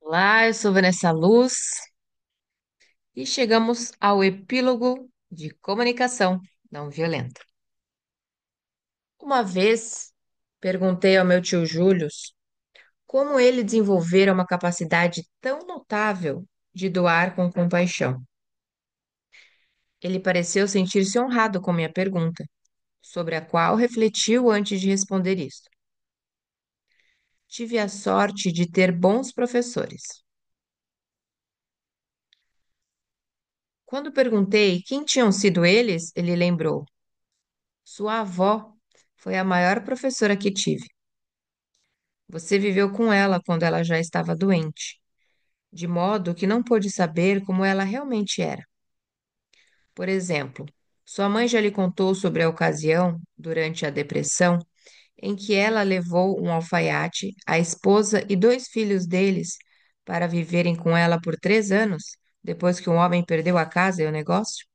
Olá, eu sou Vanessa Luz e chegamos ao epílogo de comunicação não violenta. Uma vez perguntei ao meu tio Júlio como ele desenvolvera uma capacidade tão notável de doar com compaixão. Ele pareceu sentir-se honrado com minha pergunta, sobre a qual refletiu antes de responder isso. Tive a sorte de ter bons professores. Quando perguntei quem tinham sido eles, ele lembrou. Sua avó foi a maior professora que tive. Você viveu com ela quando ela já estava doente, de modo que não pôde saber como ela realmente era. Por exemplo, sua mãe já lhe contou sobre a ocasião, durante a depressão, em que ela levou um alfaiate, a esposa e dois filhos deles para viverem com ela por 3 anos, depois que um homem perdeu a casa e o negócio?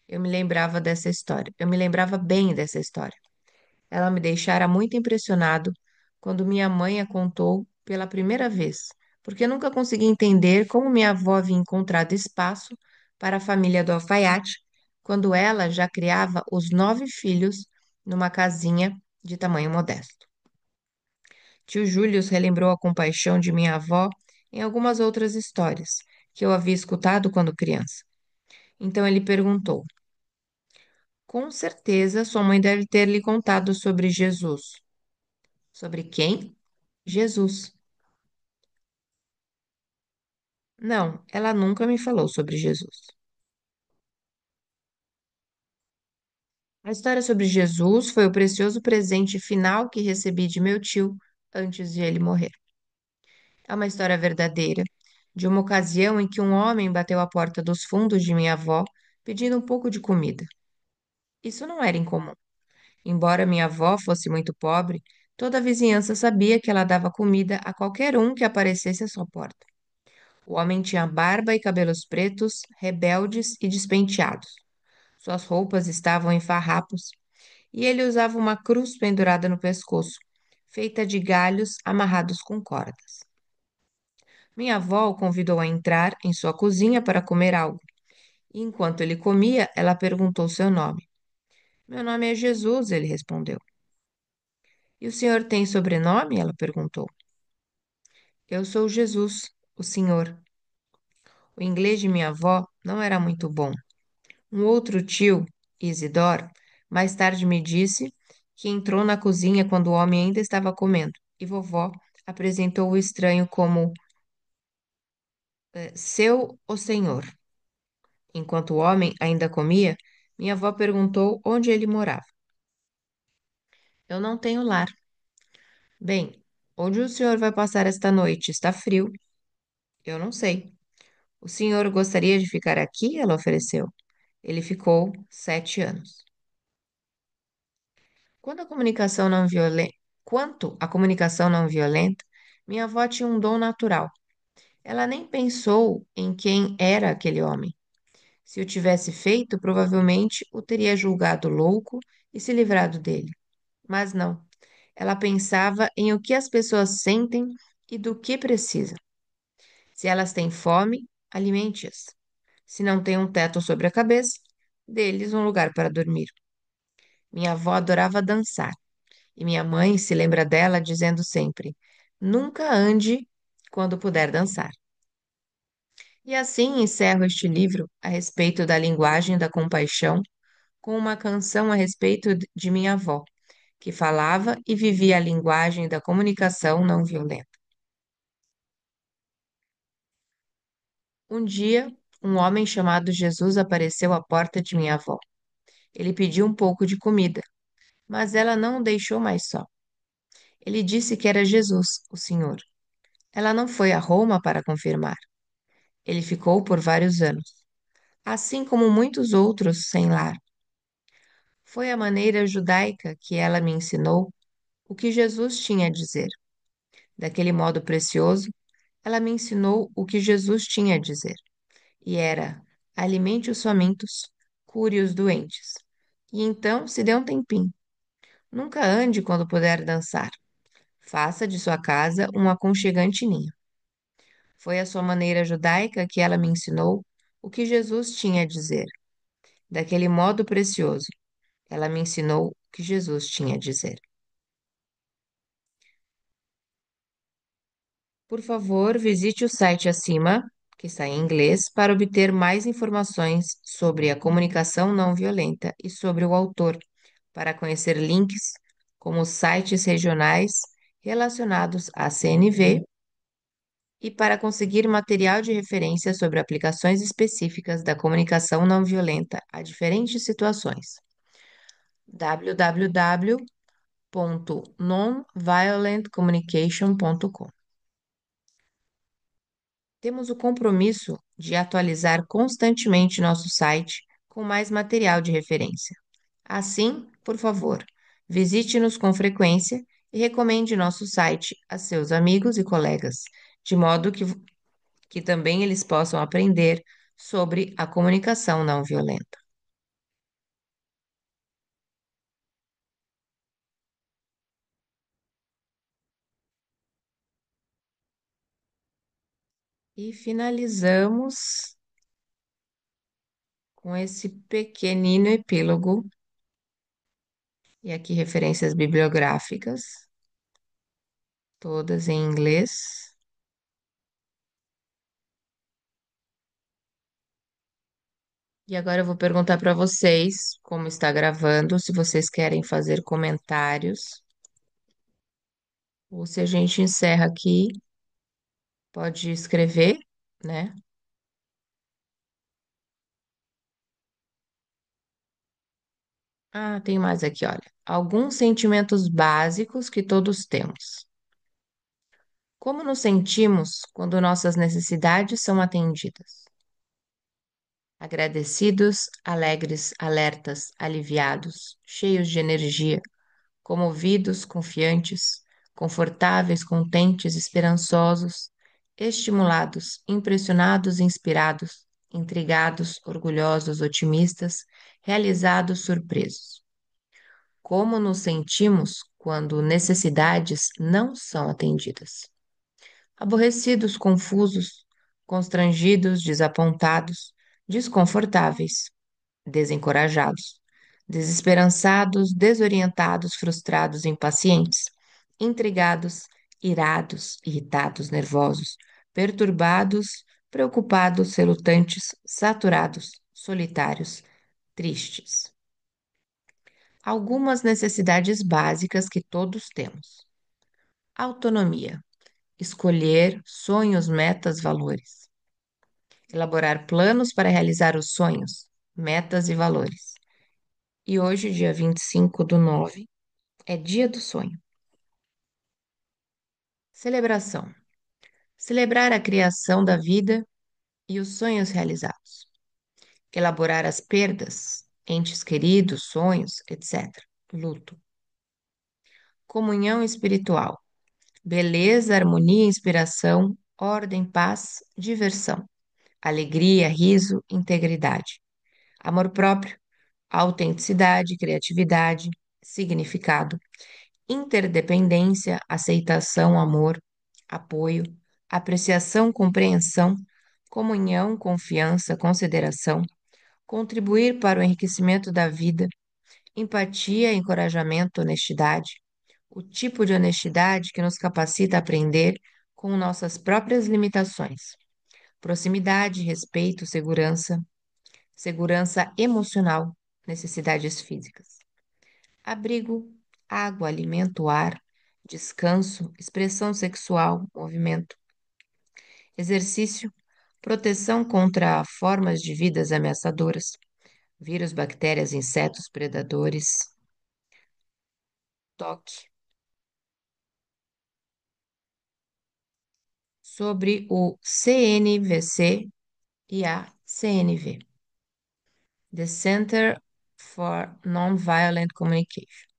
Eu me lembrava dessa história. Eu me lembrava bem dessa história. Ela me deixara muito impressionado quando minha mãe a contou pela primeira vez, porque eu nunca consegui entender como minha avó havia encontrado espaço para a família do alfaiate, quando ela já criava os 9 filhos numa casinha de tamanho modesto. Tio Júlio relembrou a compaixão de minha avó em algumas outras histórias que eu havia escutado quando criança. Então ele perguntou: com certeza sua mãe deve ter lhe contado sobre Jesus. Sobre quem? Jesus. Não, ela nunca me falou sobre Jesus. A história sobre Jesus foi o precioso presente final que recebi de meu tio antes de ele morrer. É uma história verdadeira, de uma ocasião em que um homem bateu à porta dos fundos de minha avó pedindo um pouco de comida. Isso não era incomum. Embora minha avó fosse muito pobre, toda a vizinhança sabia que ela dava comida a qualquer um que aparecesse à sua porta. O homem tinha barba e cabelos pretos, rebeldes e despenteados. Suas roupas estavam em farrapos e ele usava uma cruz pendurada no pescoço, feita de galhos amarrados com cordas. Minha avó o convidou a entrar em sua cozinha para comer algo, e enquanto ele comia, ela perguntou seu nome. Meu nome é Jesus, ele respondeu. E o senhor tem sobrenome? Ela perguntou. Eu sou Jesus, o senhor. O inglês de minha avó não era muito bom. Um outro tio, Isidore, mais tarde me disse que entrou na cozinha quando o homem ainda estava comendo, e vovó apresentou o estranho como seu o senhor. Enquanto o homem ainda comia, minha avó perguntou onde ele morava. Eu não tenho lar. Bem, onde o senhor vai passar esta noite? Está frio. Eu não sei. O senhor gostaria de ficar aqui? Ela ofereceu. Ele ficou 7 anos. Quando a comunicação não violenta, Quanto à comunicação não violenta, minha avó tinha um dom natural. Ela nem pensou em quem era aquele homem. Se o tivesse feito, provavelmente o teria julgado louco e se livrado dele. Mas não. Ela pensava em o que as pessoas sentem e do que precisam. Se elas têm fome, alimente-as. Se não têm um teto sobre a cabeça, dê-lhes um lugar para dormir. Minha avó adorava dançar. E minha mãe se lembra dela dizendo sempre: nunca ande quando puder dançar. E assim encerro este livro a respeito da linguagem da compaixão com uma canção a respeito de minha avó, que falava e vivia a linguagem da comunicação não violenta. Um dia, um homem chamado Jesus apareceu à porta de minha avó. Ele pediu um pouco de comida, mas ela não o deixou mais só. Ele disse que era Jesus, o Senhor. Ela não foi a Roma para confirmar. Ele ficou por vários anos, assim como muitos outros sem lar. Foi a maneira judaica que ela me ensinou o que Jesus tinha a dizer. Daquele modo precioso, ela me ensinou o que Jesus tinha a dizer, e era: alimente os famintos, cure os doentes. E então se dê um tempinho. Nunca ande quando puder dançar. Faça de sua casa um aconchegante ninho. Foi a sua maneira judaica que ela me ensinou o que Jesus tinha a dizer. Daquele modo precioso, ela me ensinou o que Jesus tinha a dizer. Por favor, visite o site acima, que está em inglês, para obter mais informações sobre a comunicação não violenta e sobre o autor, para conhecer links como sites regionais relacionados à CNV e para conseguir material de referência sobre aplicações específicas da comunicação não violenta a diferentes situações. www.nonviolentcommunication.com. Temos o compromisso de atualizar constantemente nosso site com mais material de referência. Assim, por favor, visite-nos com frequência e recomende nosso site a seus amigos e colegas, de modo que também eles possam aprender sobre a comunicação não violenta. E finalizamos com esse pequenino epílogo, e aqui referências bibliográficas, todas em inglês. E agora eu vou perguntar para vocês como está gravando, se vocês querem fazer comentários, ou se a gente encerra aqui, pode escrever, né? Ah, tem mais aqui, olha. Alguns sentimentos básicos que todos temos. Como nos sentimos quando nossas necessidades são atendidas? Agradecidos, alegres, alertas, aliviados, cheios de energia, comovidos, confiantes, confortáveis, contentes, esperançosos, estimulados, impressionados, inspirados, intrigados, orgulhosos, otimistas, realizados, surpresos. Como nos sentimos quando necessidades não são atendidas? Aborrecidos, confusos, constrangidos, desapontados, desconfortáveis, desencorajados, desesperançados, desorientados, frustrados, impacientes, intrigados, irados, irritados, nervosos, perturbados, preocupados, relutantes, saturados, solitários, tristes. Algumas necessidades básicas que todos temos: autonomia, escolher sonhos, metas, valores, elaborar planos para realizar os sonhos, metas e valores. E hoje, dia 25/9, é dia do sonho. Celebração. Celebrar a criação da vida e os sonhos realizados. Elaborar as perdas, entes queridos, sonhos, etc. Luto. Comunhão espiritual. Beleza, harmonia, inspiração, ordem, paz, diversão. Alegria, riso, integridade. Amor próprio, autenticidade, criatividade, significado. Interdependência, aceitação, amor, apoio, apreciação, compreensão, comunhão, confiança, consideração, contribuir para o enriquecimento da vida, empatia, encorajamento, honestidade, o tipo de honestidade que nos capacita a aprender com nossas próprias limitações, proximidade, respeito, segurança, segurança emocional, necessidades físicas. Abrigo, água, alimento, ar, descanso, expressão sexual, movimento, exercício, proteção contra formas de vidas ameaçadoras, vírus, bactérias, insetos, predadores, toque. Sobre o CNVC e a CNV, The Center for Nonviolent Communication.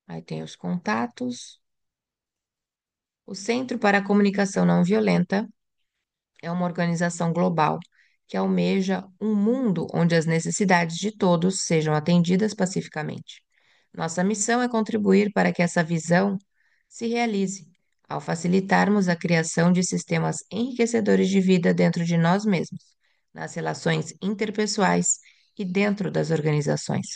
Aí tem os contatos. O Centro para a Comunicação Não Violenta é uma organização global que almeja um mundo onde as necessidades de todos sejam atendidas pacificamente. Nossa missão é contribuir para que essa visão se realize, ao facilitarmos a criação de sistemas enriquecedores de vida dentro de nós mesmos, nas relações interpessoais e dentro das organizações.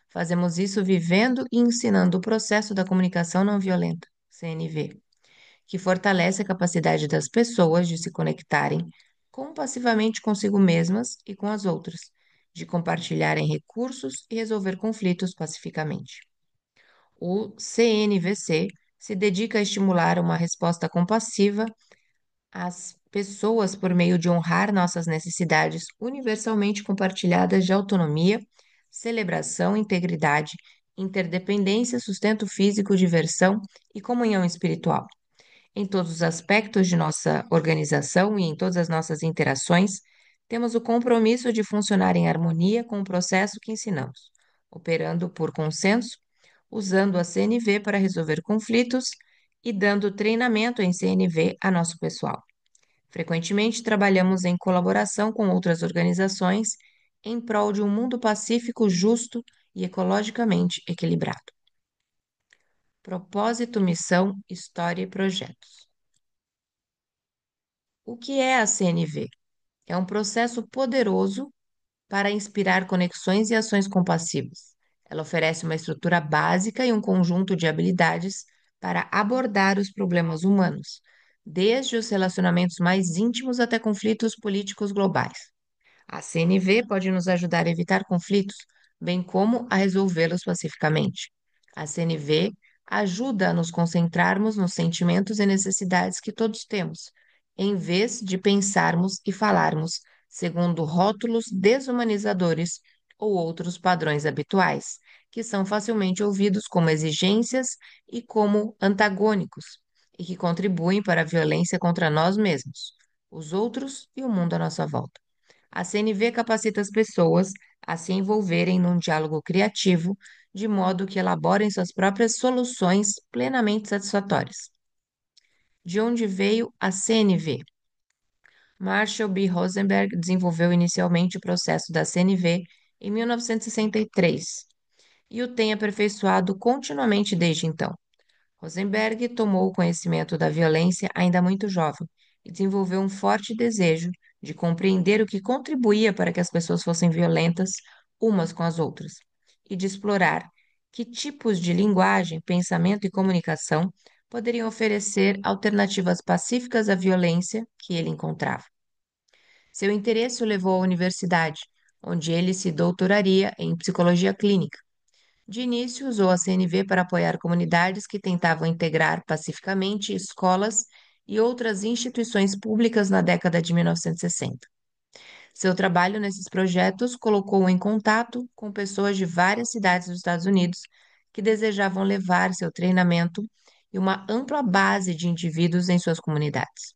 Fazemos isso vivendo e ensinando o processo da comunicação não violenta, CNV, que fortalece a capacidade das pessoas de se conectarem compassivamente consigo mesmas e com as outras, de compartilharem recursos e resolver conflitos pacificamente. O CNVC se dedica a estimular uma resposta compassiva às pessoas por meio de honrar nossas necessidades universalmente compartilhadas de autonomia, celebração, integridade, interdependência, sustento físico, diversão e comunhão espiritual. Em todos os aspectos de nossa organização e em todas as nossas interações, temos o compromisso de funcionar em harmonia com o processo que ensinamos, operando por consenso, usando a CNV para resolver conflitos e dando treinamento em CNV a nosso pessoal. Frequentemente trabalhamos em colaboração com outras organizações em prol de um mundo pacífico, justo e ecologicamente equilibrado. Propósito, missão, história e projetos. O que é a CNV? É um processo poderoso para inspirar conexões e ações compassivas. Ela oferece uma estrutura básica e um conjunto de habilidades para abordar os problemas humanos, desde os relacionamentos mais íntimos até conflitos políticos globais. A CNV pode nos ajudar a evitar conflitos, bem como a resolvê-los pacificamente. A CNV ajuda a nos concentrarmos nos sentimentos e necessidades que todos temos, em vez de pensarmos e falarmos segundo rótulos desumanizadores ou outros padrões habituais, que são facilmente ouvidos como exigências e como antagônicos, e que contribuem para a violência contra nós mesmos, os outros e o mundo à nossa volta. A CNV capacita as pessoas a se envolverem num diálogo criativo, de modo que elaborem suas próprias soluções plenamente satisfatórias. De onde veio a CNV? Marshall B. Rosenberg desenvolveu inicialmente o processo da CNV em 1963 e o tem aperfeiçoado continuamente desde então. Rosenberg tomou conhecimento da violência ainda muito jovem e desenvolveu um forte desejo de compreender o que contribuía para que as pessoas fossem violentas umas com as outras e de explorar que tipos de linguagem, pensamento e comunicação poderiam oferecer alternativas pacíficas à violência que ele encontrava. Seu interesse o levou à universidade, onde ele se doutoraria em psicologia clínica. De início, usou a CNV para apoiar comunidades que tentavam integrar pacificamente escolas e outras instituições públicas na década de 1960. Seu trabalho nesses projetos colocou-o em contato com pessoas de várias cidades dos Estados Unidos que desejavam levar seu treinamento e uma ampla base de indivíduos em suas comunidades.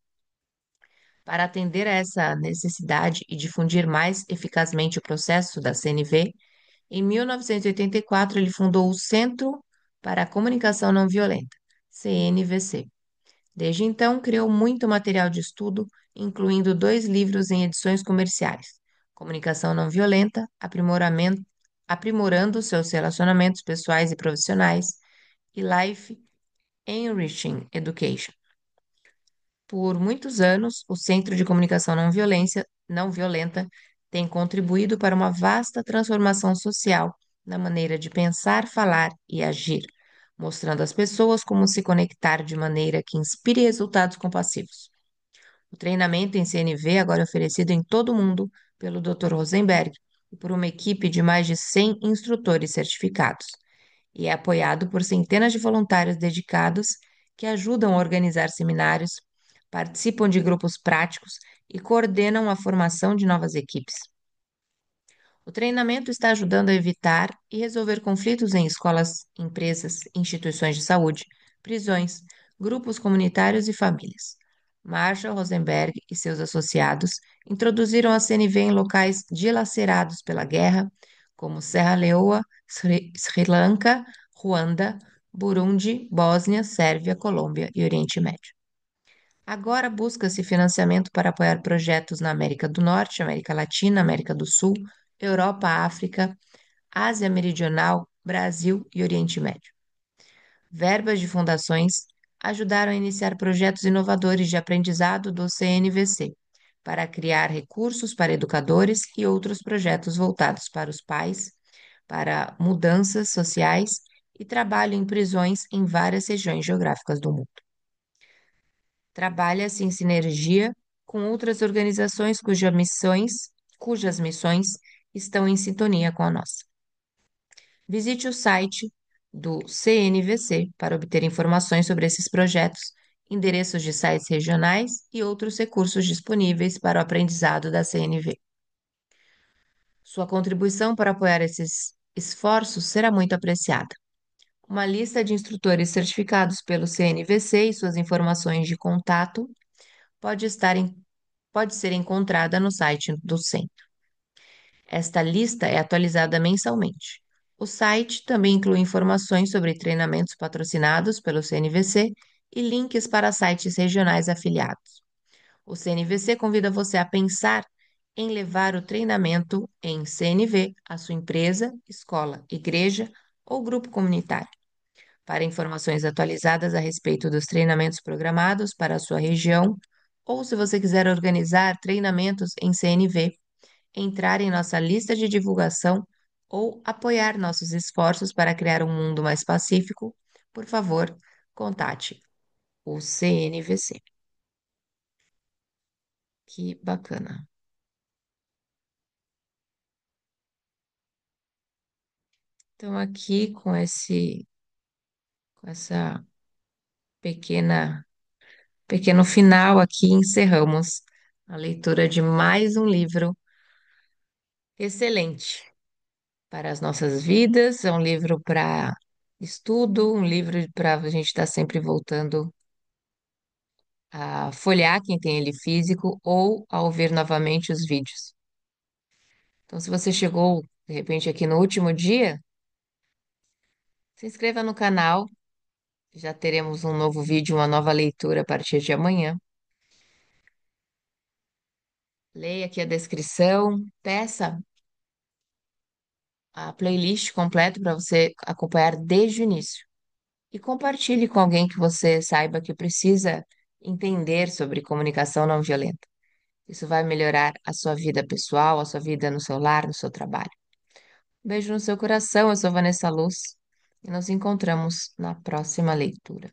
Para atender a essa necessidade e difundir mais eficazmente o processo da CNV, em 1984, ele fundou o Centro para a Comunicação Não Violenta, CNVC. Desde então, criou muito material de estudo, incluindo 2 livros em edições comerciais: Comunicação Não Violenta, Aprimorando seus relacionamentos pessoais e profissionais, e Life Enriching Education. Por muitos anos, o Centro de Comunicação Não Violenta tem contribuído para uma vasta transformação social na maneira de pensar, falar e agir, mostrando às pessoas como se conectar de maneira que inspire resultados compassivos. O treinamento em CNV agora é oferecido em todo o mundo pelo Dr. Rosenberg e por uma equipe de mais de 100 instrutores certificados, e é apoiado por centenas de voluntários dedicados que ajudam a organizar seminários, participam de grupos práticos e coordenam a formação de novas equipes. O treinamento está ajudando a evitar e resolver conflitos em escolas, empresas, instituições de saúde, prisões, grupos comunitários e famílias. Marshall Rosenberg e seus associados introduziram a CNV em locais dilacerados pela guerra, como Serra Leoa, Sri Lanka, Ruanda, Burundi, Bósnia, Sérvia, Colômbia e Oriente Médio. Agora busca-se financiamento para apoiar projetos na América do Norte, América Latina, América do Sul, Europa, África, Ásia Meridional, Brasil e Oriente Médio. Verbas de fundações ajudaram a iniciar projetos inovadores de aprendizado do CNVC, para criar recursos para educadores e outros projetos voltados para os pais, para mudanças sociais e trabalho em prisões em várias regiões geográficas do mundo. Trabalha-se em sinergia com outras organizações cujas missões estão em sintonia com a nossa. Visite o site do CNVC para obter informações sobre esses projetos, endereços de sites regionais e outros recursos disponíveis para o aprendizado da CNV. Sua contribuição para apoiar esses esforços será muito apreciada. Uma lista de instrutores certificados pelo CNVC e suas informações de contato pode estar em, pode ser encontrada no site do centro. Esta lista é atualizada mensalmente. O site também inclui informações sobre treinamentos patrocinados pelo CNVC e links para sites regionais afiliados. O CNVC convida você a pensar em levar o treinamento em CNV à sua empresa, escola, igreja ou grupo comunitário. Para informações atualizadas a respeito dos treinamentos programados para a sua região, ou se você quiser organizar treinamentos em CNV, entrar em nossa lista de divulgação ou apoiar nossos esforços para criar um mundo mais pacífico, por favor, contate o CNVC. Que bacana. Então, aqui com essa pequena, pequeno final aqui, encerramos a leitura de mais um livro excelente para as nossas vidas. É um livro para estudo, um livro para a gente estar sempre voltando a folhear quem tem ele físico ou a ouvir novamente os vídeos. Então, se você chegou de repente aqui no último dia, se inscreva no canal. Já teremos um novo vídeo, uma nova leitura a partir de amanhã. Leia aqui a descrição, peça a playlist completa para você acompanhar desde o início. E compartilhe com alguém que você saiba que precisa entender sobre comunicação não violenta. Isso vai melhorar a sua vida pessoal, a sua vida no seu lar, no seu trabalho. Beijo no seu coração, eu sou Vanessa Luz e nos encontramos na próxima leitura.